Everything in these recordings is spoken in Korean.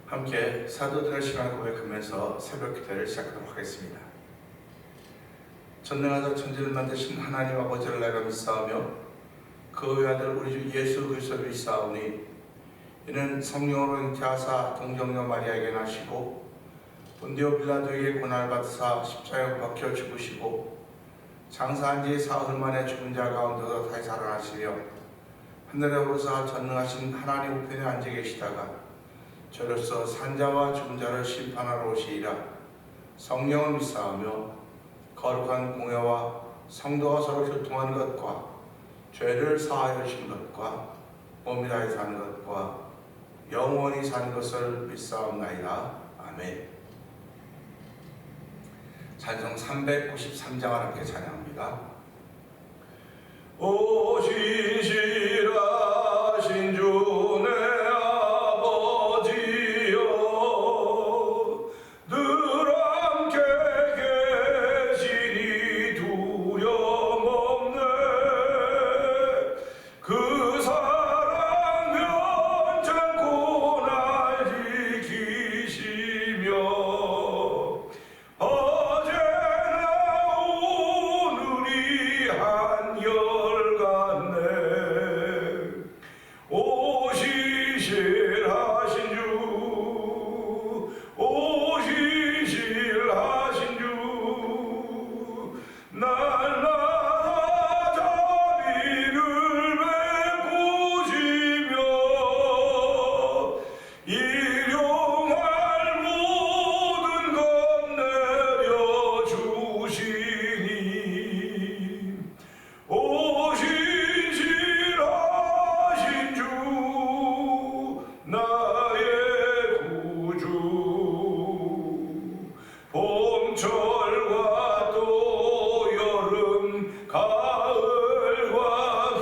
함께 사도들의 신앙을 고백하면서 새벽 기도를 시작하도록 하겠습니다. 전능하사 천지를 만드신 하나님 아버지를 내가 믿사오며 그 외아들 우리 주 예수 그리스도를 믿사오니 이는 성령으로 잉태하사 동정녀 마리아에게 나시고 본디오 빌라도에게 고난을 받으사 십자가에 박혀 죽으시고 장사한 지 사흘 만에 죽은 자 가운데서 다시 살아나시며 하늘에 오르사 전능하신 하나님 우편에 앉아 계시다가 저로서 산자와 죽은 자를 심판하러 오시리라. 성령을 믿사오며 거룩한 공회와 성도가 서로 교통하는 것과 죄를 사하여 주신 것과 몸이 다해 사는 것과 영원히 사는 것을 믿사옵나이다. 아멘. 찬송 393장을 함께 찬양합니다. 오 신실하신 주 내 아버지여 늘 함께 계시니 두려움없네. 그 사랑 변찮고 날 지키시며 어제나 오늘이 한결같네. 오 신실하신 주, 오 신실하신 주, 날마다 자비를 베푸시며 일용할 모든 것 내려주시니 오 신실하신 주 나의 구주. 봄철과 또 여름 가을과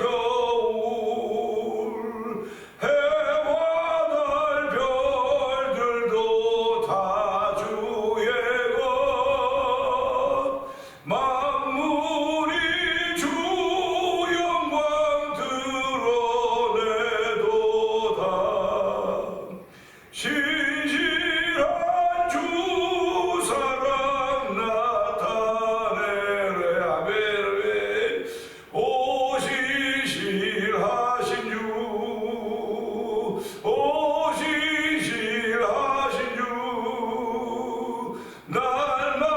겨울 해와 달 별들도 다 주의 것. 만물이 주 영광 드러내도다. 신실한 주 사랑 나타내래. 아멘. 오 신실하신 주, 오 신실하신 주, 날마다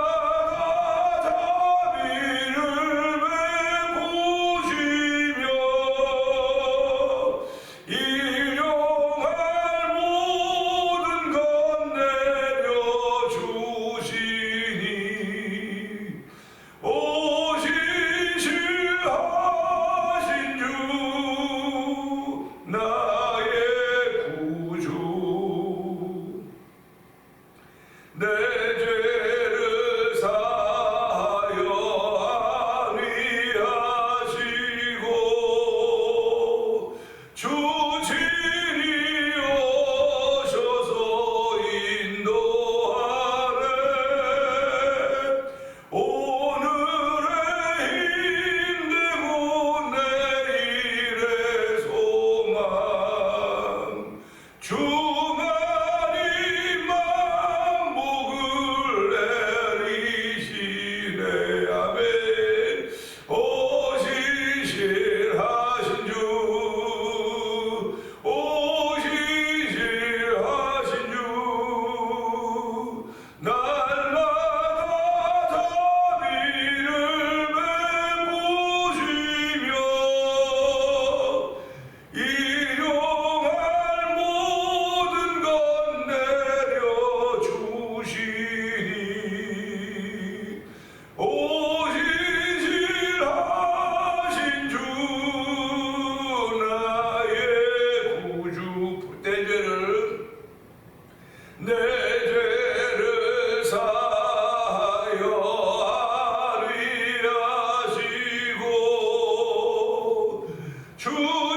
자비를 베푸시며 일용할 모든 것 내려주시니 오 신실하신 주 나의 구주. 내 죄를 사하여 안위하시고 주 친히 오셔서 인도하네. 오늘의 힘되고 내일의 소망 주만이 만복을 내리시네. 아멘. 오 신실하신 주, 오 신실하신 주, 날마다 자비를 베푸시며 일용할 모든 것 내려주시니 오 신실하신 주 나의 구주. 내 죄를 사하여 안위하시고 주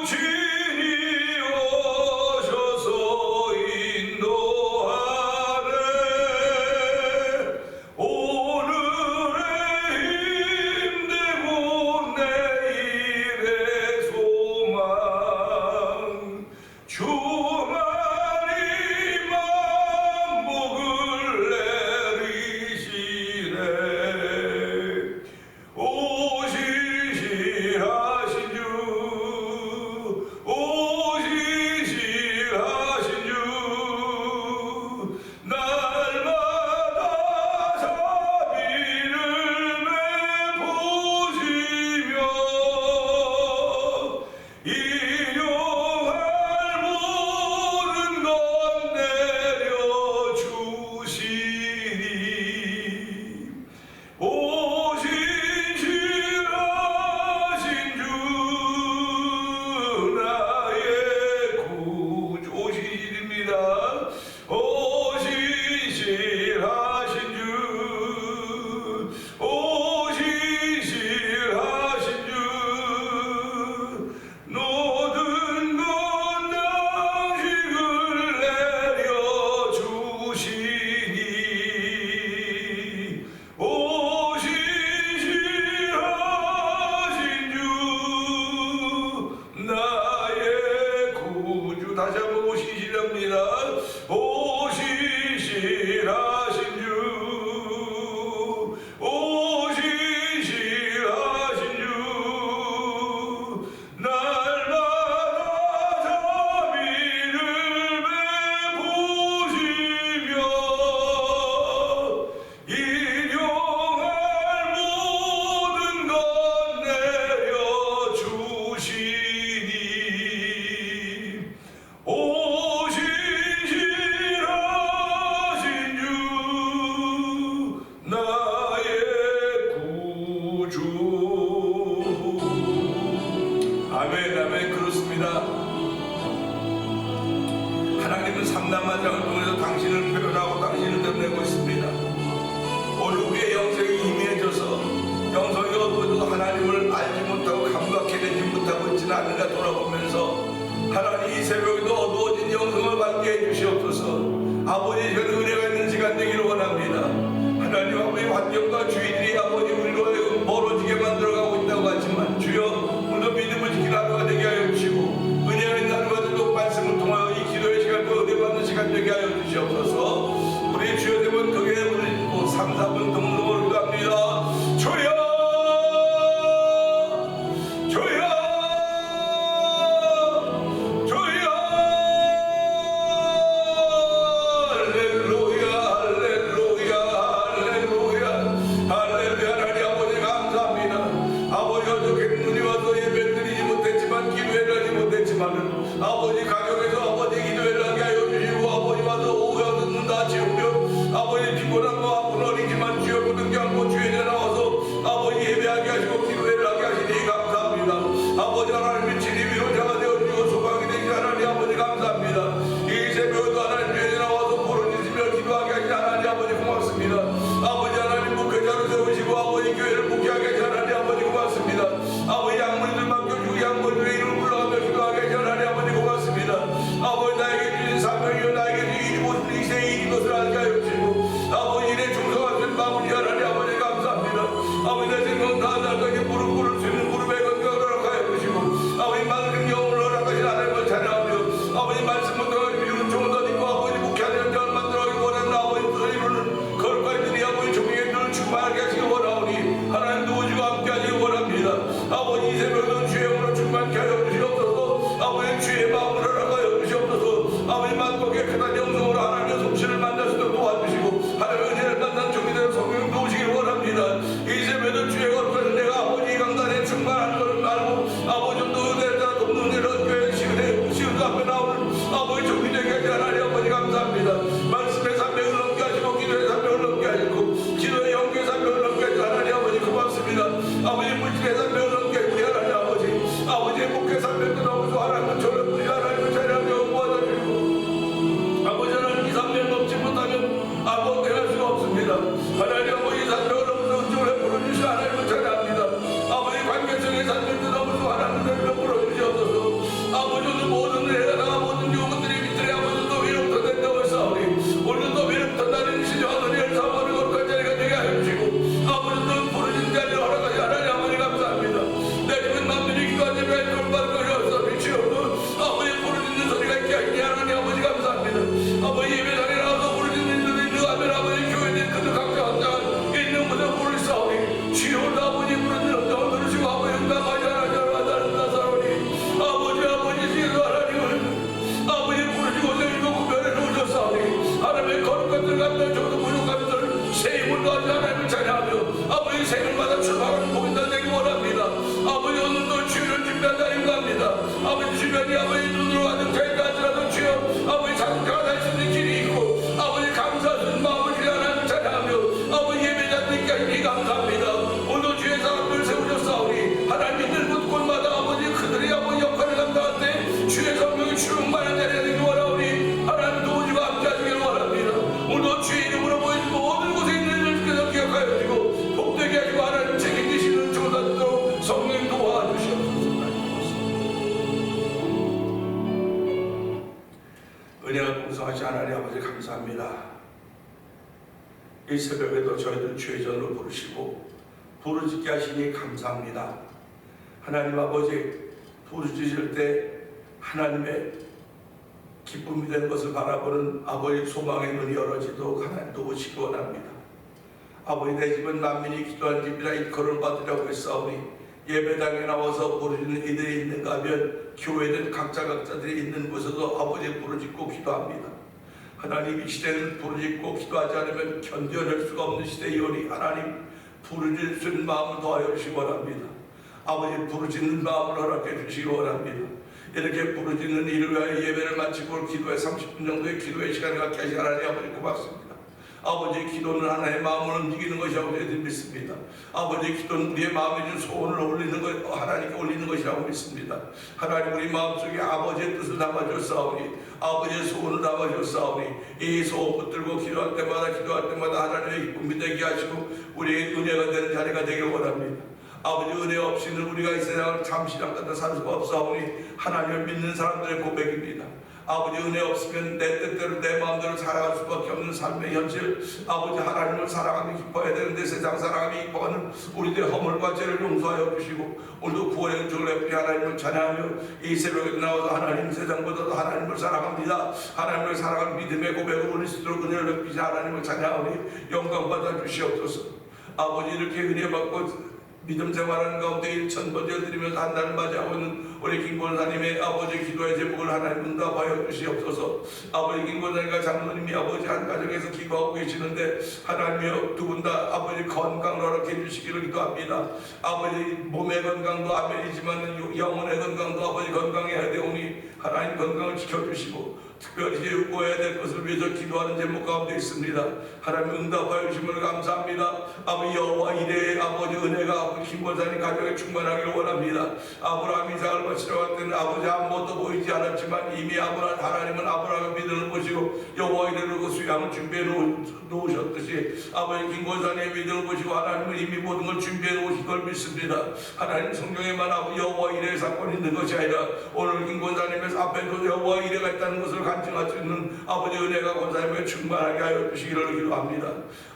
친히 오셔서 인도하네. 오늘의 힘되고 내일의 소망 주만이 오시시라신 주 오시시라신 주 날마다 자비를 베푸시며 일용할 모든 것 내려주시니 오시시라신 주 나의 구주. 아멘 아멘. 그렇습니다. 하나님은 삼남만장을 통해서 당신을 표현하고 당신을 드러내고 있습니다. 오늘 우리의 영생이 희미해져서 영성이 어두워도 하나님을 알지 못하고 감각해내지 못하고 있지는 않은가 돌아보면서 하나님 이 새벽에도 어두워진 영성을 밝게 해주시옵소서. 아버지 저는 은혜가 있는 시간 되기를 원합니다. 하나님 아버지 환경과 주의들이 아버지 우리로 하여금 멀어지게 만들어가고 있다고 하지만 주여 오늘도 믿음을 지키는 하루가 되게 하여 주시고 은혜가 있는 하루가 되도록 말씀을 통하여 이 기도의 시간도 은혜 받는 시간 되게 하여 주시옵소서. 우리 주여 되면 그게 우리 3, 4분 동동으로 기도합니다. 주여 주여 주여 할렐루야 할렐루야 할렐루야 할렐루야. 하나님 아버지 감사합니다. 아버지 어저께 눈이 와서 예배 드리지 못했지만 기도회를 하지 못했지만은 아버지 가정에서 아버지 기도회를 하게 하여 주시고 아버지 와서 오후에 듣는다 지우며 아버지 피곤하고 아픈 어리지만 주여 부둥켜 안고 주의에 나와서 아버지 예배하게 하시고 기도회를 하게 하시니 감사합니다. 아버지 하나님 미친 위로자가 되어주시고 소망이 되신 하나님 아버지 감사합니다. 이 새벽에도 하나님 주의에 나와서 부르짖으며 기도하게 하신 하나님 아버지 고맙습니다. 아버지 하나님 목회자로 세우시고 아버지 교회를 목회하게 하신 하나님 아버지 고맙습니다. 아버지 양문들 맡겨주고 양문들의 이름을 불러가며 기도하게 하신 하나님 아버지 고맙습니다. 아버지 나에게 주신 사명이요 나에게 주신 이 세의 일인 것을 알게 하여 주시고 아버지 일에 충성하신 마무리 하나님 아버지 감사합니다. 아버지 내 생명 다한 날까지 무릎 꿇을 수 있는 무릎의 건강을 허락하여 주시고 아버지 맑은 영혼을 허락하신 하나님을 찬양하며 아버지 말씀을 통해 주시는 종을 더 있고 아버지 목회하는 자를 만들어가기 원하는 아버지 뜻을 이루는 거룩한 들이 아버지 종에게 늘 충만하게 하시기 원하오니 하나님 도우시고 함께 하시기 원합니다. 아버지 이 새벽에도 주의 영으로 충만케 하여 주시옵소서. 아버지 주의 마음을 허락하여 주시옵소서. 아버지 맑고 깨끗한 영성으로 하나님의 솜씨를 만날 수 있도록 도와주시고 하나님의 은혜를 만난 종이 되는 성령 도우시길 원합니다. 이 새벽에도 주의 거룩한 내가 아버지 이 강단에 충만한 것을 알고 아버지 좀 더 은혜를 따라 돕는 은혜를 얻게 시우도 앞에 나오는 아버지 종이 되게 하시 하나님 아버지 감사합니다. 말씀의 산명을 넘게 하시고 기도의 산명을 넘게 하시고 기도의 영계의 산명을 넘게 하시 하나님 아버지 고맙습니다. 아버지 물질의 산명을 넘게 하시 하나님 아버지 아버지의 목회 산명도 나오고 하나님은 저를 우리 하나님을 찬양하며 모아다주시고 아버지 하나님 이 산명 넘지 못하면 아무것도 할 수가 없습니다. 하나님 아버지 이 산명을 넘어서 은총을 부르주시 하나님을 찬양합니다. 아버지 관계성의 산명도 넘어서 하나님을 부르주시옵소서. 아버지 오늘 모든 은혜가 다 모든 요구들이 밑들에 아버지도 위로부터 된다고 했사오니 오늘도 위로부터 나는 신령한 은혜를 사모하는 거룩한 자리가 되게 하여 주시고 아버지도 부르신 자리를 허락하시 하나님 아버지 감사합니다. 내 주변 남들이 기도한 예배에 돌받을 것이 없어 미치옵고 아버지 부르짖는 소리가 있게 하시니 하나님 아버지 감사합니다. 아버지 예배장에 나와서 부르짖는 이들이 있는 하면 아버지 교회들 그들 각자 혼자 있는 곳에 부르시오니 주여도 아버지 부르짖는 음성을 들으시고 아버지 응답하지 않으시오니 아버지 지혜도 하나님을 아버지 부르시고 세우시고 구별해 놓으셨사오니 하나님의 거룩한 들 같은 저도 부족한 들 새 힘을 더하시 하나님을 찬양하며 아버지 생일마다 출발하는 복인단 되기 원합니다. 아버지 오늘도 주의를 준비한 자리인 겁니다. 아버지 주변이 아버지 눈으로 가득 차있다 할지라도 주여 아버지 자동차가 달 수 있는 길이 있고 아버지 감사하는 마음을 그려 하나님을 찬양하며 아버지 예배자들께 하시니 감사합니다. 오늘도 주의 사람들을 세우셨사오니 하나님 믿는 곳곳마다 아버지 그들이 아버지 역할을 감당할 때 주의 성령이 충만한 자리가 되기 원하오니 하나님 도우시고 함께 하시길 원합니다. 오늘도 주의 이름으로 모인 모든 곳에 있는 일을 주께서 기억하여 주시고 복되게 하시고 하나님 책임지시는 조사도록 성령 도와주시옵소서. 은혜가 풍성하신 하나님 아버지 감사합니다. 이 새벽에도 저희들 주의 전으로 부르시고 부르짖게 하시니 감사합니다. 하나님 아버지 부르짖을 때 하나님의 기쁨이 되는 것을 바라보는 아버지 소망의 눈이 열어지도록 하나님 도우시기 원합니다. 아버지 내 집은 난민이 기도한 집이라 일컬음을 받으려고 했사오니 예배당에 나와서 부르짖는 이들이 있는가 하면 교회는 각자들이 있는 곳에서 아버지 부르짖고 기도합니다. 하나님 이 시대는 부르짖고 기도하지 않으면 견뎌낼 수가 없는 시대이오니 하나님 부르짖을 수 있는 마음을 더하여 주시기 원합니다. 아버지 부르짖는 마음을 허락해 주시기 원합니다. 이렇게 부르짖는 이를 위하여 예배를 마치고 기도에 30분 정도의 기도의 시간을 갖게 하신 하나님 아버지 고맙습니다. 아버지의 기도는 하나님의 마음을 움직이는 것이라고 저희들이 믿습니다. 아버지의 기도는 우리의 마음에 있는 소원을 올리는 것, 하나님께 올리는 것이라고 믿습니다. 하나님 우리 마음속에 아버지의 뜻을 담아주었사오니 아버지의 소원을 담아주었사오니 이 소원 붙들고 기도할 때마다 하나님의 기쁨이 되게 하시고 우리의 은혜가 되는 자리가 되길 원합니다. 아버지 은혜 없이는 우리가 이 세상을 잠시랑 갖다 살 수가 없사오니 하나님을 믿는 사람들의 고백입니다. 아버지 은혜 없으면 내 뜻대로 내 마음대로 살아갈 수밖에 없는 삶의 현실. 아버지 하나님을 사랑하며 기뻐해야 되는데 세상 사랑하며 기뻐하는 우리들의 허물과 죄를 용서하여 주시고 오늘도 구원의 은총을 베풀이 하나님을 찬양하며 이 새벽에 나와서 하나님 세상보다도 하나님을 사랑합니다. 하나님을 사랑하는 믿음의 고백을 올릴 수 있도록 은혜를 베푸시 하나님을 찬양하니 영광 받아 주시옵소서. 아버지 이렇게 은혜 받고 믿음 생활하는 가운데 1000번째 드리면서 한 달을 맞이하고 있는 우리 김권사님의 아버지 기도의 제목을 하나님 응답하여 주시옵소서. 아버지 김권사님과 장로님이 아버지 한 가정에서 기도하고 계시는데 하나님이여 두 분 다 아버지 건강을 허락해 주시기를 기도합니다. 아버지 몸의 건강도 아멘이지만 영혼의 건강도 아버지 건강해야 되오니 하나님 건강을 지켜주시고 특별히 요구해야 될 것을 위해서 기도하는 제목 가운데 있습니다. 하나님 응답하여 주심을 감사합니다. 아버지 여호와 이레의 아버지 은혜가 아버지 김권사님 가정에 충만하기를 원합니다. 아브라함이 이삭을 바치러 갈 때는 아버지 아무것도 보이지 않았지만 이미 하나님은 아브라함의 믿음을 보시고 여호와 이레를 그 수양을 준비해 놓으셨듯이 아버지 김권사님의 믿음을 보시고 하나님은 이미 모든 걸 준비해 놓으신 걸 믿습니다. 하나님 성경에만 아버지 여호와 이레의 사건이 있는 것이 아니라 오늘 김권사님의 앞에도 여호와 이레가 있다는 것을 간증할 수 있는 아버지 은혜가 권사님에게 충만하게 하여 주시기를 기도합니다.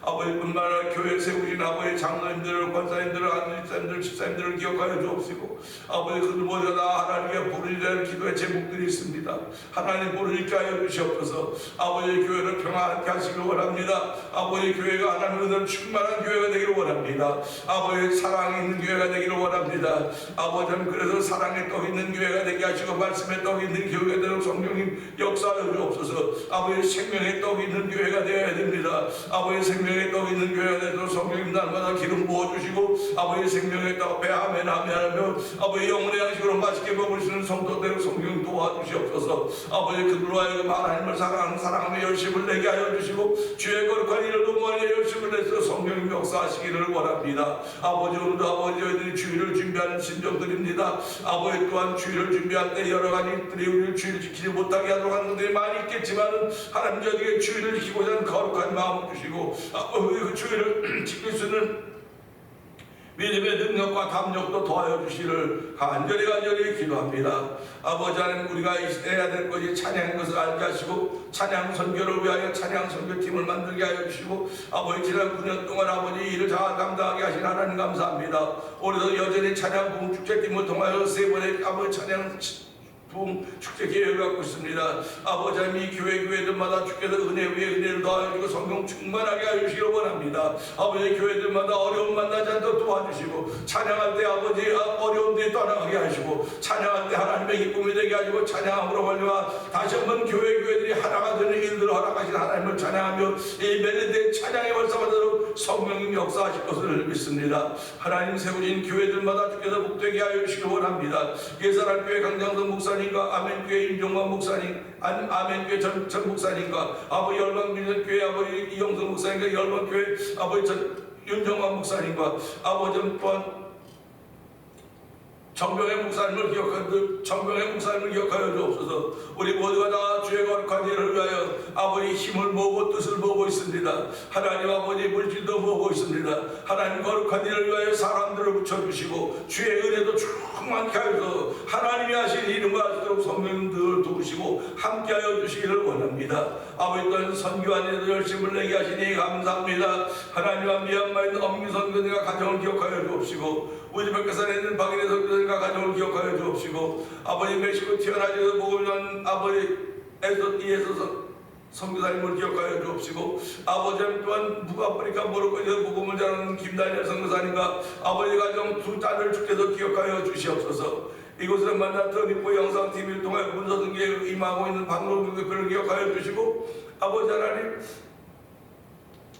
아버지뿐만 아니라 교회 세우신 아버지 장로님들을 권사님들을 안수집사님들 집사님들을 기억하여 주옵시고 아버지 그들 모두가 다 하나님께 부르짖는 기도의 제목들이 있습니다. 하나님 부르짖게 하여 주시옵소서. 아버지 교회를 평안하게 하시길 원합니다. 아버지 교회가 하나님 은혜로 충만한 교회가 되기를 원합니다. 아버지 사랑이 있는 교회가 되기를 원합니다. 아버지 그래서 사랑의 떡 있는 교회가 되게 하시고 말씀의 떡 있는 교회가 되도록 성령님 역사하여 주옵소서. 아버지 생명의 떡이 있는 교회가 되어야 됩니다. 아버지 생명의 떡이 있는 교회가 되도록 성령님 날마다 기름 부어주시고 아버지 생명의 떡 앞에 아멘 하며 아버지 영혼의 양식으로 맛있게 먹을 수 있는 성도들을 성령 도와주시옵소서. 아버지 그들로 하여금 하나님을 사랑하며 열심을 내게 하여 주시고 주의 거룩한 일을 도모하여 열심을 내서 성령님 역사하시기를 원합니다. 아버지 오늘도 아버지 저희들이 주일을 준비하는 심정들입니다. 아버지 또한 주일을 준비할 때 여러 가지 일들이 우리를 주일을 지키지 못하게 하도록 하는 것들이 많이 있겠지만 하나님 저에게 주일을 지키고자 하는 거룩한 마음을 주시고 그 주일을 지킬 수 있는 믿음의 능력과 담력도 더하여 주시기를 간절히 기도합니다. 아버지 하나님 우리가 이 시대에 해야 될 것이 찬양인 것을 알게 하시고 찬양 선교를 위하여 찬양 선교팀을 만들게 하여 주시고 아버지 지난 9년 동안 아버지 일을 잘 감당하게 하신 하나님 감사합니다. 올해도 여전히 찬양 부흥축제팀을 통하여 세 번의 아버지 찬양 축제 계획을 갖고 있습니다. 아버지 하나님 이 교회들마다 주께서 은혜 위에 은혜를 더하시고 성령 충만하게 하시기를 원합니다. 아버지 교회들마다 어려움 만나지 않도록 도와주시고 찬양할 때 아버지 어려움들이 떠나가게 하시고 찬양할 때 하나님의 기쁨이 되게 하시고 찬양함으로 말미암아 다시 한번 교회들이 하나가 되는 일들을 허락하신 하나님을 찬양하며 이 멜로디의 찬양의 월사받도록 성령님 역사하실 것을 믿습니다. 하나님 세우신 교회들마다 주께서 복되게 하여 주시기를 원합니다. 예사랑교회 강장선 목사님 아멘교회 임종만 목사님, 아멘교회 전 목사님과 아버지 열방민족교회 아버지 이영선 목사님과 열방교회 아버지 윤정만 목사님과 아버지 또한 정병의 목사님을 기억하여 주옵소서. 우리 모두가 다 주의 거룩한 일을 위하여 아버지 힘을 모으고 뜻을 모으고 있습니다. 하나님 아버지 물질도 모으고 있습니다. 하나님 거룩한 일을 위하여 사람들을 붙여주시고 주의 은혜도 충만케 하여서 하나님이 하신 이름과 알수록 성령님들 도우시고 함께하여 주시기를 원합니다. 아버지 또한 선교한 일에도 열심을 내게 하시니 감사합니다. 하나님과 미얀마에 있는 엄기 선교사님과 가정을 기억하여 주옵시고 우리 백화산에 있는 박인혜 선교사님과 가정을 기억하여 주옵시고 아버지 멕시코 티아나주에서 복음을 전하는 아버지 이에서 선교사님을 기억하여 주옵시고, 아버지 또한 북아프리카 모로코에서 복음을 전하는 김다니엘 선교사님과 아버지 가정 두 딸을 주께서 기억하여 주시옵소서. 이곳에서 만나 더미포 영상TV를 통해 문서등기에 임하고 있는 방송국을 기억하여 주시고, 아버지 하나님,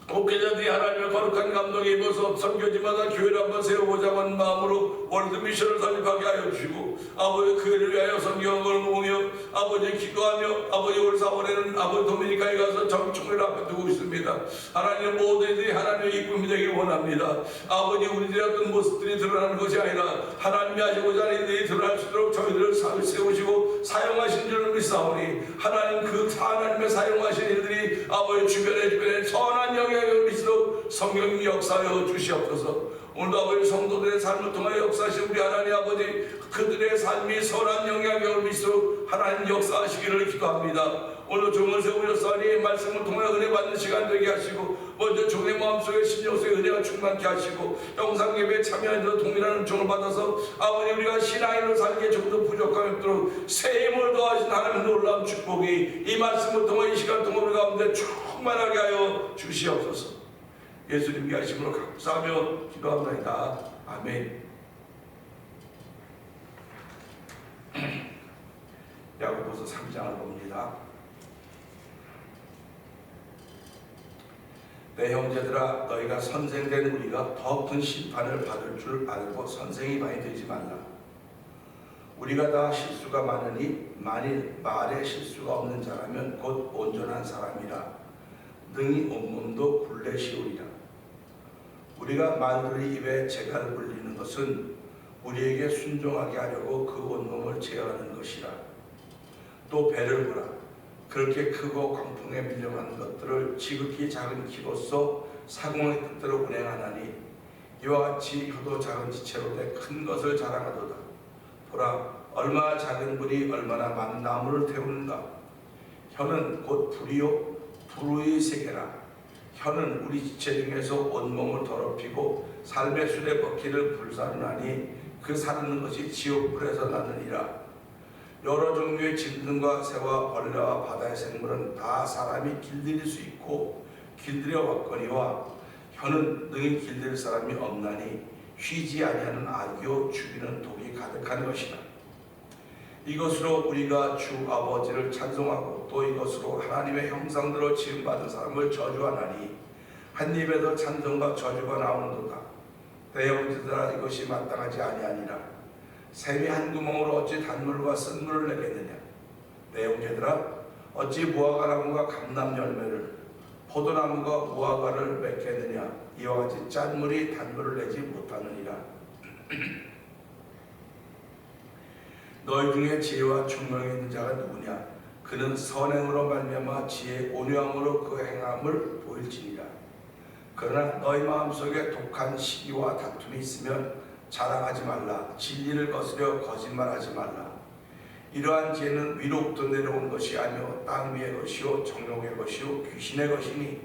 목회자들이 하나님의 거룩한 감동에 입어서 선교지마다 교회를 한번 세워보자고 하는 마음으로 월드 미션을 설립하게 하여 주시고, 아버지 그 일을 위하여 성경을 모으며 아버지 기도하며 아버지 올 4월에는 아버지 도미니카에 가서 정충을 앞에 두고 있습니다. 하나님 모두들이 하나님의 이쁨이 되길 원합니다. 아버지 우리들의 어떤 모습들이 드러나는 것이 아니라 하나님이 하시고자 하는 일들이 드러날 수 있도록 저희들을 세우시고 사용하신 줄을 믿사오니, 하나님 그 하나님의 사용하신 일들이 아버지 주변에 선한 영향을 미치도록 성령님 역사하여 주시옵소서. 오늘도 아버지 성도들의 삶을 통하여 역사하신 우리 하나님 아버지, 그들의 삶이 선한 영향력을 미치도록 하나님 역사하시기를 기도합니다. 오늘도 종을 세우셨사니 말씀을 통하여 은혜 받는 시간 되게 하시고, 먼저 종의 마음속에 심령속에 은혜가 충만케 하시고, 영상예배에 참여하는 동일한 종을 받아서 아버지 우리가 신앙인으로 살기에 조금도 부족함이 없도록 새 힘을 더하신 하나님의 놀라운 축복이 이 말씀을 통해 이 시간 동안 우리 가운데 충만하게 하여 주시옵소서. 예수님 위하심으로 감사하며 기도합니다. 아멘. 야고보서 3장을 봅니다. 내 형제들아, 너희가 선생된 우리가 더 큰 심판을 받을 줄 알고 선생이 많이 되지 말라. 우리가 다 실수가 많으니 만일 말에 실수가 없는 자라면 곧 온전한 사람이라 능히 온몸도 굴레시우리라. 우리가 말들의 입에 재갈을 불리는 것은 우리에게 순종하게 하려고 그 온몸을 제어하는 것이라. 또 배를 보라. 그렇게 크고 광풍에 밀려가는 것들을 지극히 작은 키로서 사공의 뜻대로 운행하나니, 이와 같이 혀도 작은 지체로 내 큰 것을 자랑하도다. 보라, 얼마나 작은 불이 얼마나 많은 나무를 태우는가. 혀는 곧 불이요 불의 세계라. 혀는 우리 지체 중에서 온몸을 더럽히고 삶의 술에 벗기를 불사르나니 그 사르는 것이 지옥불에서 나느니라. 여러 종류의 짐승과 새와 벌레와 바다의 생물은 다 사람이 길들일 수 있고 길들여 왔거니와, 혀는 능히 길들일 사람이 없나니 쉬지 아니하는 악이요 죽이는 독이 가득한 것이다. 이것으로 우리가 주 아버지를 찬송하고 또 이것으로 하나님의 형상대로 지음받은 사람을 저주하나니, 한 입에서 찬송과 저주가 나오는도다. 내 형제들아, 이것이 마땅하지 아니하니라. 샘이 한 구멍으로 어찌 단물과 쓴물을 내겠느냐. 내 형제들아, 어찌 무화과나무가 감람 열매를, 포도나무가 무화과를 맺겠느냐. 이와 같이 짠 물이 단물을 내지 못하느니라. 너희 중에 지혜와 총명이 있는 자가 누구냐. 그는 선행으로 말미암아 지혜 온유함으로 그 행함을 보일지니라. 그러나 너희 마음속에 독한 시기와 다툼이 있으면 자랑하지 말라. 진리를 거스려 거짓말하지 말라. 이러한 지혜는 위로부터 내려온 것이 아니요 땅 위의 것이요 정욕의 것이요 귀신의 것이니,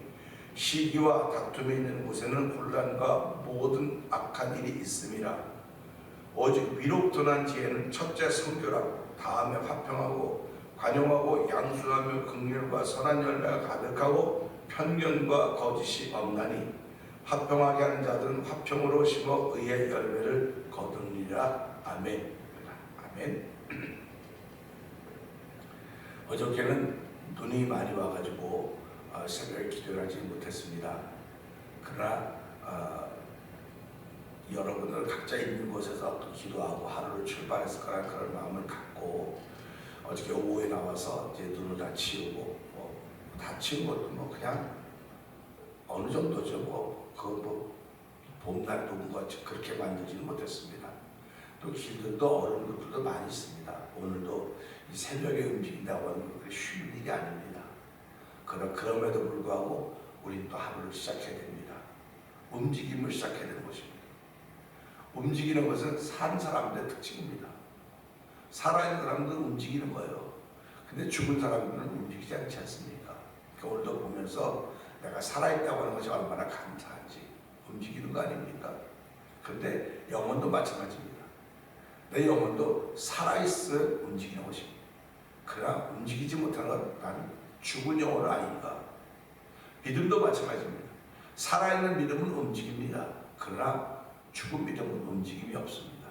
시기와 다툼이 있는 곳에는 혼란과 모든 악한 일이 있음이라. 오직 위로부터 난 지혜는 첫째 성결하고 다음에 화평하고 관용하고 양순하며 긍휼과 선한 열매가 가득하고 편견과 거짓이 없나니, 화평하게 하는 자들은 화평으로 심어 의의 열매를 거두리라. 아멘. 아멘. 어저께는 눈이 많이 와가지고 새벽에 기도를 하지 못했습니다. 그러나 여러분들 각자 있는 곳에서 또 기도하고 하루를 출발했을 거라는 그런 마음을 갖고 어저께 오후에 나와서 이제 눈을 다 치우고, 다 치운 것도 그냥 어느 정도죠. 봄날 녹음같이 그렇게 만들지는 못했습니다. 또 길들도 어려운 것들도 많이 있습니다. 오늘도 이 새벽에 움직인다고 하는 건 쉬운 일이 아닙니다. 그럼에도 불구하고 우리는 또 하루를 시작해야 됩니다. 움직임을 시작해야 되는 것입니다. 움직이는 것은 사는 사람들의 특징입니다. 살아있는 사람들은 움직이는 거예요. 근데 죽은 사람들은 움직이지 않지 않습니까? 오늘도 보면서 내가 살아있다고 하는 것이 얼마나 감사한지 움직이는 거 아닙니까? 그런데 영혼도 마찬가지입니다. 내 영혼도 살아있어 움직이는 것입니다. 그러나 움직이지 못하는 건 나는 죽은 영혼은 아닌가. 믿음도 마찬가지입니다. 살아있는 믿음은 움직입니다. 그러나 죽은 믿음은 움직임이 없습니다.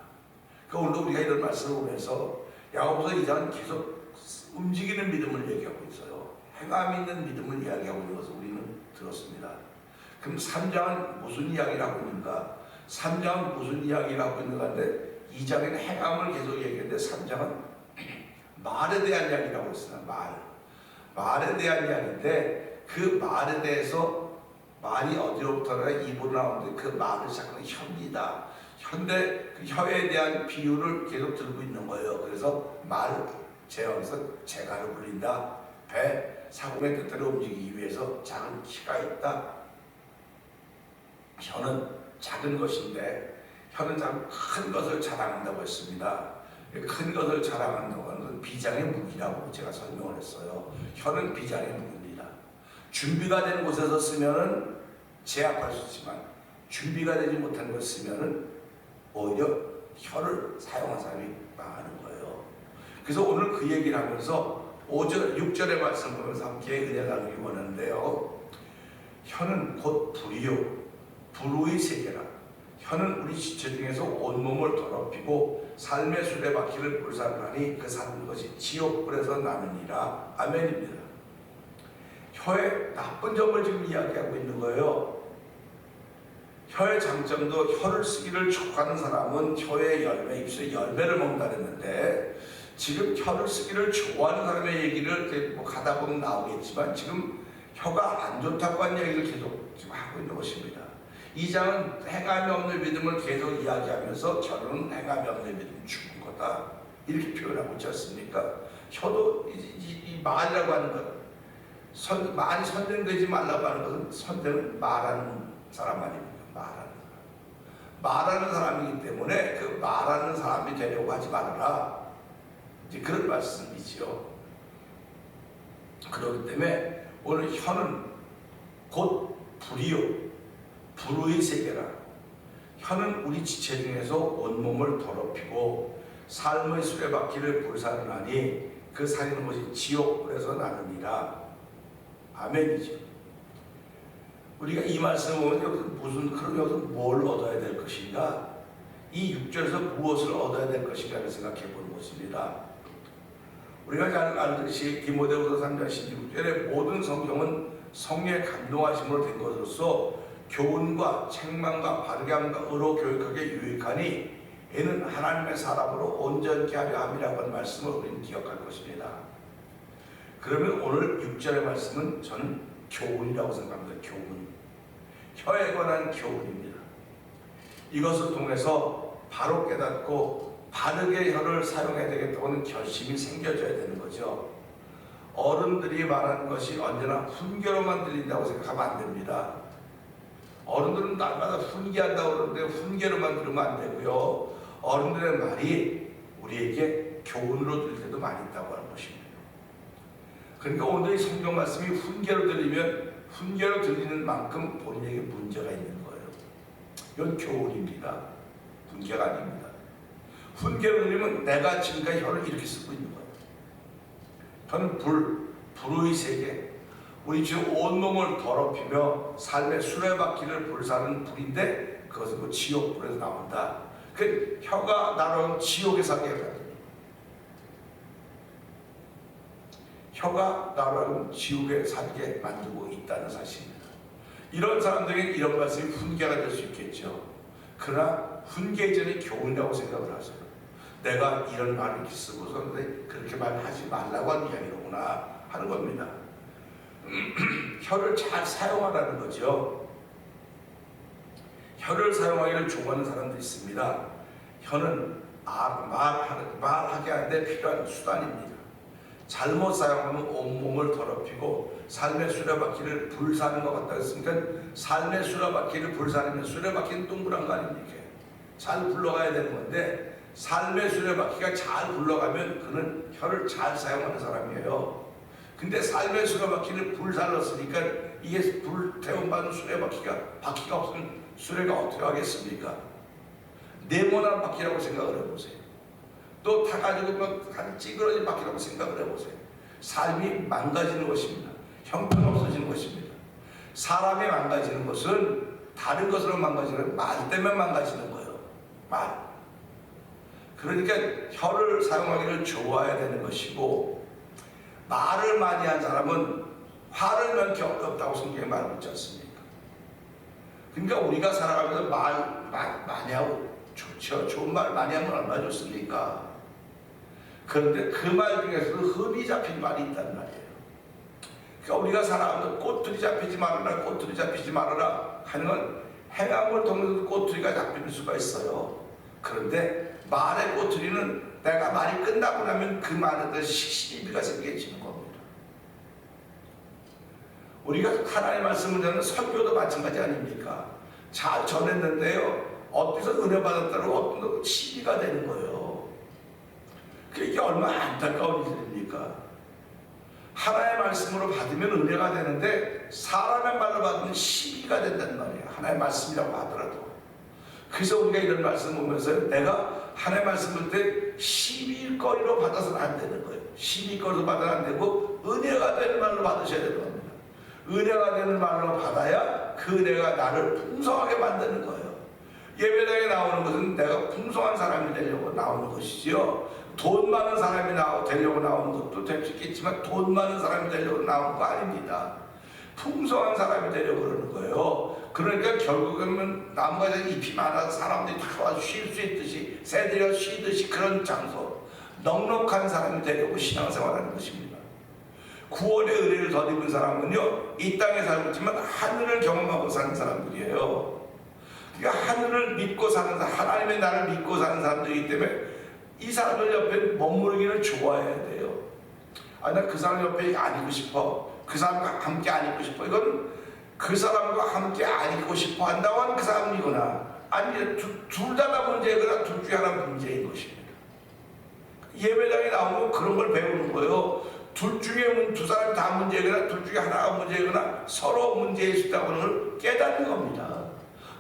그러니까 오늘 우리가 이런 말씀을 보면서 야고보서 2장은 계속 움직이는 믿음을 얘기하고 있어요. 행함이 있는 믿음을 이야기하고 있는 것을 우리는 들었습니다. 그럼 3장은 무슨 이야기를 하고 있는가? 3장은 무슨 이야기를 하고 있는가 하는데 2장에는 행함을 계속 얘기했는데 3장은 말에 대한 이야기를 하고 있어요. 말에 대한 이야기인데 그 말에 대해서 말이 어디로부터나 입으로 나오는데 그 말을 시작하는 혀입니다. 혀인데 그 혀에 대한 비유를 계속 들고 있는 거예요. 그래서 말, 제왕에서 재가를 불린다. 배, 사공의 뜻대로 움직이기 위해서 작은 키가 있다. 혀는 작은 것인데 혀는 참 큰 것을 자랑한다고 했습니다. 큰 것을 자랑한다고 하는 것은 비장의 무기라고 제가 설명을 했어요. 혀는 비장의 무기입니다. 준비가 된 곳에서 쓰면은 제압할 수 있지만 준비가 되지 못한 것을 쓰면은 오히려 혀를 사용한 사람이 망하는 거예요. 그래서 오늘 그 얘기를 하면서 5절, 6절의 말씀 보면서 함께 은혜 나누기 원하는데요. 혀는 곧 불이요, 불의 세계라. 혀는 우리 지체 중에서 온몸을 더럽히고 삶의 수레바퀴를 불살하니 그 사는 것이 지옥불에서 나느니라. 아멘입니다. 혀의 나쁜 점을 지금 이야기하고 있는 거예요. 혀의 장점도 혀를 쓰기를 촉구하는 사람은 혀의 열매, 입술의 열매를 먹는다 그랬는데 지금 혀를 쓰기를 좋아하는 사람의 얘기를 뭐 가다 보면 나오겠지만 지금 혀가 안 좋다고 하는 얘기를 계속 지금 하고 있는 것입니다. 2장은 행함이 없는 믿음을 계속 이야기하면서 혀는 행함이 없는 믿음이 죽은 거다 이렇게 표현하고 있지 않습니까? 혀도 이 말이라고 하는 것, 말이 선정되지 말라고 하는 것은 선정은 말하는 사람 아닙니까? 말하는 사람이기 때문에 그 말하는 사람이 되려고 하지 말아라, 이제 그런 말씀이지요. 그렇기 때문에 오늘 혀는 곧 불이요, 불의 세계라. 혀는 우리 지체 중에서 온몸을 더럽히고 삶의 수레바퀴를 불사르나니 그 사는 것이 지옥불에서 나느니라. 아멘이죠. 우리가 이 말씀을 보면 여기서 뭘 얻어야 될 것인가? 이 6절에서 무엇을 얻어야 될 것인가를 생각해 보는 것입니다. 우리가 잘 알듯이 디모데후서 3장 16절에 모든 성경은 성령의 감동하심으로 된 것으로서 교훈과 책망과 바르게 함과 의로 교육하게 유익하니 이는 하나님의 사람으로 온전케 하려 함이라고 하는 말씀을 우리는 기억할 것입니다. 그러면 오늘 6절의 말씀은 저는 교훈이라고 생각합니다. 교훈. 혀에 관한 교훈입니다. 이것을 통해서 바로 깨닫고 바르게 혀를 사용해야 되겠다고 하는 결심이 생겨져야 되는 거죠. 어른들이 말하는 것이 언제나 훈계로만 들린다고 생각하면 안 됩니다. 어른들은 날마다 훈계한다고 그러는데 훈계로만 들으면 안 되고요. 어른들의 말이 우리에게 교훈으로 들릴 때도 많이 있다고 하는 것입니다. 그러니까 오늘 이 성경 말씀이 훈계로 들리면 훈계로 들리는 만큼 본인에게 문제가 있는 거예요. 이건 교훈입니다. 훈계가 아닙니다. 훈계로 들리면 내가 지금까지 혀를 이렇게 쓰고 있는 거예요. 혀는 불의 세계, 우리 지금 온몸을 더럽히며 삶의 수레바퀴를 불사는 불인데 그것은 그 지옥불에서 나온다. 그 혀가 나를 지옥에 살게 해야 됩니다. 혀가 나를 지옥에 살게 만들고 있다는 사실입니다. 이런 사람들에게 이런 말씀이 훈계가 될 수 있겠죠. 그러나 훈계 이전에 교훈이라고 생각을 하세요. 내가 이런 말을 이렇게 쓰고서 그렇게 말하지 말라고 하는 이야기로구나 하는 겁니다. 혀를 잘 사용하라는 거죠. 혀를 사용하기를 좋아하는 사람도 있습니다. 혀는 말하게 하는데 필요한 수단입니다. 잘못 사용하면 온몸을 더럽히고 삶의 수레바퀴를 불사는 것 같다 했으니까 삶의 수레바퀴를 불사르면 수레바퀴는 동그란 거 아닙니까? 잘 굴러가야 되는 건데 삶의 수레바퀴가 잘 굴러가면 그는 혀를 잘 사용하는 사람이에요. 근데 삶의 수레바퀴를 불살랐으니까 이게 불태움받은 바퀴가 없으면 수레가 어떻게 하겠습니까? 네모난 바퀴라고 생각을 해보세요. 또 타가지고 막 찌그러진 바퀴라고 생각을 해보세요. 삶이 망가지는 것입니다. 형편없어지는 것입니다. 사람이 망가지는 것은 다른 것으로 망가지는 말 때문에 망가지는 거예요. 말. 그러니까 혀를 사용하기를 좋아해야 되는 것이고, 말을 많이 한 사람은 화를 면 없다고 성경에 말하고 있지 않습니까? 그러니까 우리가 살아가면서 말 많이 하고 좋죠. 좋은 말 많이 하면 얼마나 좋습니까? 그런데 그 말 중에서도 흠이 잡힌 말이 있단 말이에요. 그러니까 우리가 살아가면서 꼬투리 잡히지 말아라, 꼬투리 잡히지 말아라 하는 건 행함을 통해서 꼬투리가 잡힐 수가 있어요. 그런데 말의 꼬투리는 내가 말이 끝나고 나면 그 말에 대한 시비가 생겨지는 겁니다. 우리가 하나님의 말씀을 듣는 설교도 마찬가지 아닙니까? 잘 전했는데요, 어디서 은혜 받았다고 어떤 시비가 되는 거예요. 그게 얼마나 안타까운 일입니까? 하나의 말씀으로 받으면 은혜가 되는데 사람의 말로 받으면 시비가 된다는 말이에요. 하나의 말씀이라고 하더라도. 그래서 우리가 이런 말씀 보면서 내가 하나의 말씀을 때 시비거리로 받아서는 안 되는 거예요. 시비거리로 받아는 안 되고 은혜가 되는 말로 받으셔야 되는 겁니다. 은혜가 되는 말로 받아야 그 은혜가 나를 풍성하게 만드는 거예요. 예배당에 나오는 것은 내가 풍성한 사람이 되려고 나오는 것이지요. 돈 많은 사람이 되려고 나오는 것도 될 수 있겠지만 돈 많은 사람이 되려고 나오는 거 아닙니다. 풍성한 사람이 되려고 그러는 거예요. 그러니까 결국에는 나무가 잎이 많아서 사람들이 다 와서 쉴 수 있듯이 새들이 쉬듯이 그런 장소, 넉넉한 사람이 되려고 신앙생활하는 것입니다. 구원의 은혜를 덧입은 사람은요, 이 땅에 살고 있지만 하늘을 경험하고 사는 사람들이에요. 그러니까 하늘을 믿고 사는 사람, 하나님의 나를 믿고 사는 사람들이기 때문에 이 사람들 옆에 머무르기를 좋아해야 돼요. 나 그 사람 옆에 안 있고 싶어. 그 사람과 함께 안 있고 싶어. 이건 그 사람과 함께 안 있고 싶어 한다고 하는 그 사람이구나. 아니, 둘 다 문제거나 둘 중에 하나 문제인 것입니다. 예배당에 나오면 그런 걸 배우는 거예요. 둘 중에 두 사람이 다 문제거나 둘 중에 하나가 문제거나 서로 문제일 수 있다고 하는 걸 깨닫는 겁니다.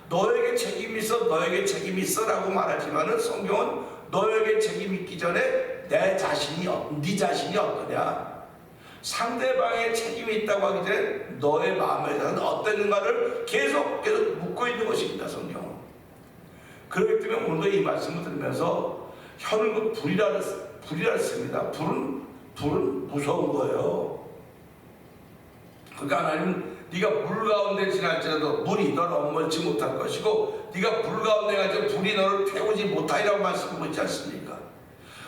너에게 책임이 있어, 너에게 책임이 있어 라고 말하지만은 성경은 너에게 책임 있기 전에 네 자신이 어떠냐, 상대방의 책임이 있다고 하기 전에 너의 마음에 대한 어땠는가를 계속 묻고 있는 것입니다. 성경은. 그렇기 때문에 오늘도 이 말씀을 들으면서 혀는 불이라 했습니다. 불은 무서운 거예요. 그러니까 하나님은 네가 물 가운데 지날지라도 물이 너를 엄몰지 못할 것이고 네가 불 가운데 가서 불이 너를 태우지 못하리라고 말씀하고 있지 않습니까?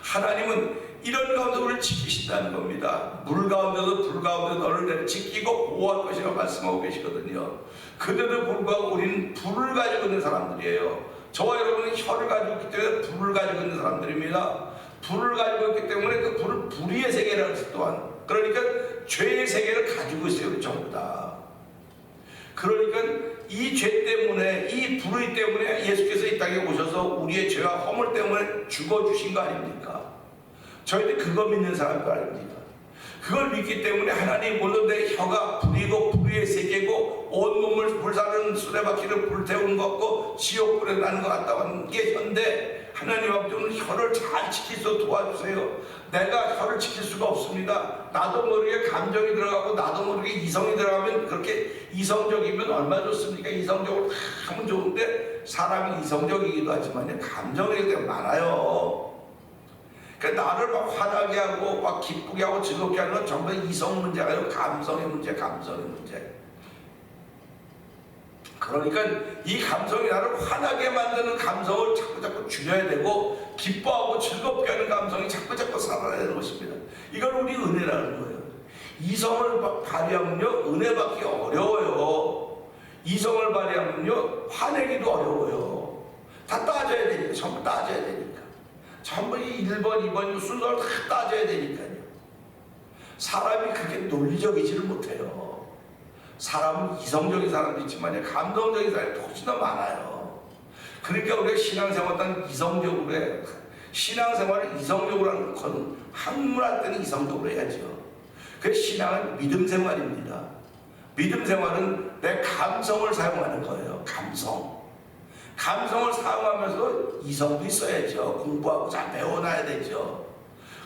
하나님은 이런 가운데 우리를 지키신다는 겁니다. 물 가운데도 불 가운데 너를 지키고 보호할 것이라고 말씀하고 계시거든요. 그런데도 불구하고 우리는 불을 가지고 있는 사람들이에요. 저와 여러분은 혀를 가지고 있기 때문에 불을 가지고 있는 사람들입니다. 불을 가지고 있기 때문에 그 불은 불의의 세계라는 것 또한, 그러니까 죄의 세계를 가지고 있어요. 전부 다. 그러니까 이 죄 때문에, 이 불의 때문에 예수께서 이 땅에 오셔서 우리의 죄와 허물 때문에 죽어주신 거 아닙니까? 저희들 그거 믿는 사람도 아닙니까? 그걸 믿기 때문에 하나님 물론 내 혀가 불이고 불의의 세계고 온 몸을 불사르는 수레바퀴를 불태우는 것 같고 지옥불에 나는 것 같다고 하는 게 혀인데, 하나님 아버지는 혀를 잘 지킬 수 도와주세요. 내가 혀를 지킬 수가 없습니다. 나도 모르게 감정이 들어가고 나도 모르게 이성이 들어가면, 그렇게 이성적이면 얼마나 좋습니까? 이성적으로 다 하면 좋은데 사람이 이성적이기도 하지만 감정이 되게 많아요. 그러니까 나를 막 화나게 하고 막 기쁘게 하고 즐겁게 하는 건 전부 이성 문제가 아니고 감성의 문제. 그러니까 이 감성이 나를 화나게 만드는 감성을 자꾸 줄여야 되고, 기뻐하고 즐겁게 하는 감성이 자꾸 살아야 되는 것입니다. 이걸 우리 은혜라는 거예요. 이성을 발휘하면요 은혜 받기 어려워요. 이성을 발휘하면요 화내기도 어려워요. 다 따져야 되니까, 전부 따져야 되니까. 전부 1번, 2번 순서를 다 따져야 되니까요. 사람이 그렇게 논리적이지를 못해요. 사람은 이성적인 사람도 있지만 감성적인 사람이 훨씬 더 많아요. 그러니까 우리가 신앙생활은 이성적으로 해. 신앙생활을 이성적으로 하는 건 학문할 때는 이성적으로 해야죠. 그래서 신앙은 믿음생활입니다. 믿음생활은 내 감성을 사용하는 거예요. 감성. 감성을 사용하면서 이성도 있어야죠. 공부하고 잘 배워놔야 되죠.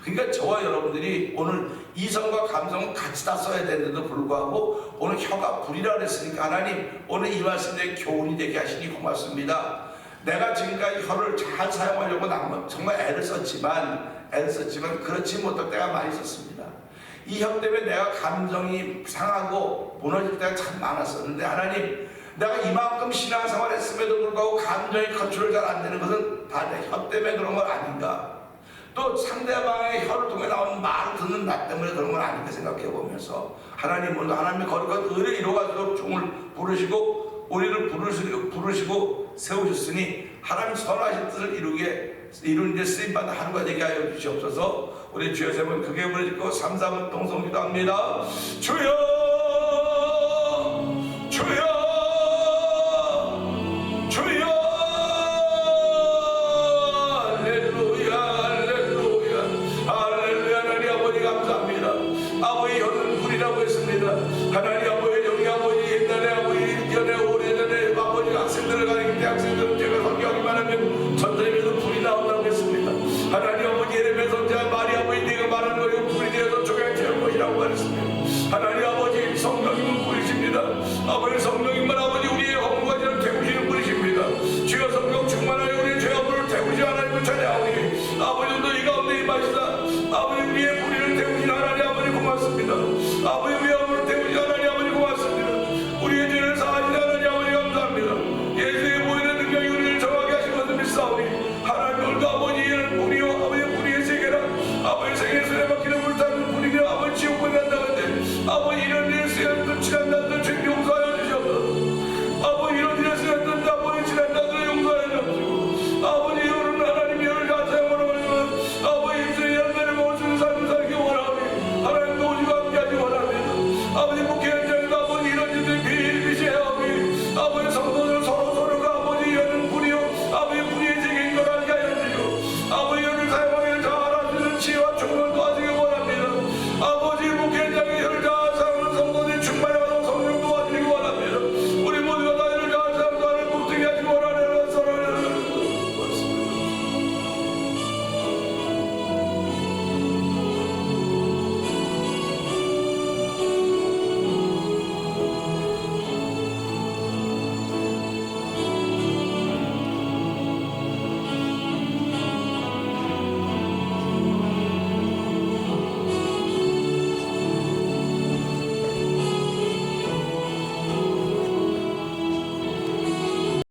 그러니까 저와 여러분들이 오늘 이성과 감성은 같이 다 써야 되는데도 불구하고 오늘 혀가 불이라 그랬으니까 하나님 오늘 이 말씀에 교훈이 되게 하시니 고맙습니다. 내가 지금까지 혀를 잘 사용하려고 정말 애를 썼지만 그렇지 못할 때가 많이 있었습니다. 이 혀 때문에 내가 감정이 상하고 무너질 때가 참 많았었는데 하나님, 내가 이만큼 신앙생활 했음에도 불구하고 감정이 컨트롤 잘 안 되는 것은 다 내 혀 때문에 그런 건 아닌가, 또 상대방의 혀를 통해 나오는 말을 듣는 나 때문에 그런 건 아닌가 생각해 보면서 하나님, 오늘 하나님의 거룩한 의를 이루어가도록 종을 부르시고 우리를 부르시고 세우셨으니 하나님 선하신 뜻을 이루는 데 쓰임받는 하루가 되게 하여 주시옵소서. 우리 주여 세 번 크게 부르짖고 3, 4분 동성기도 합니다. 주여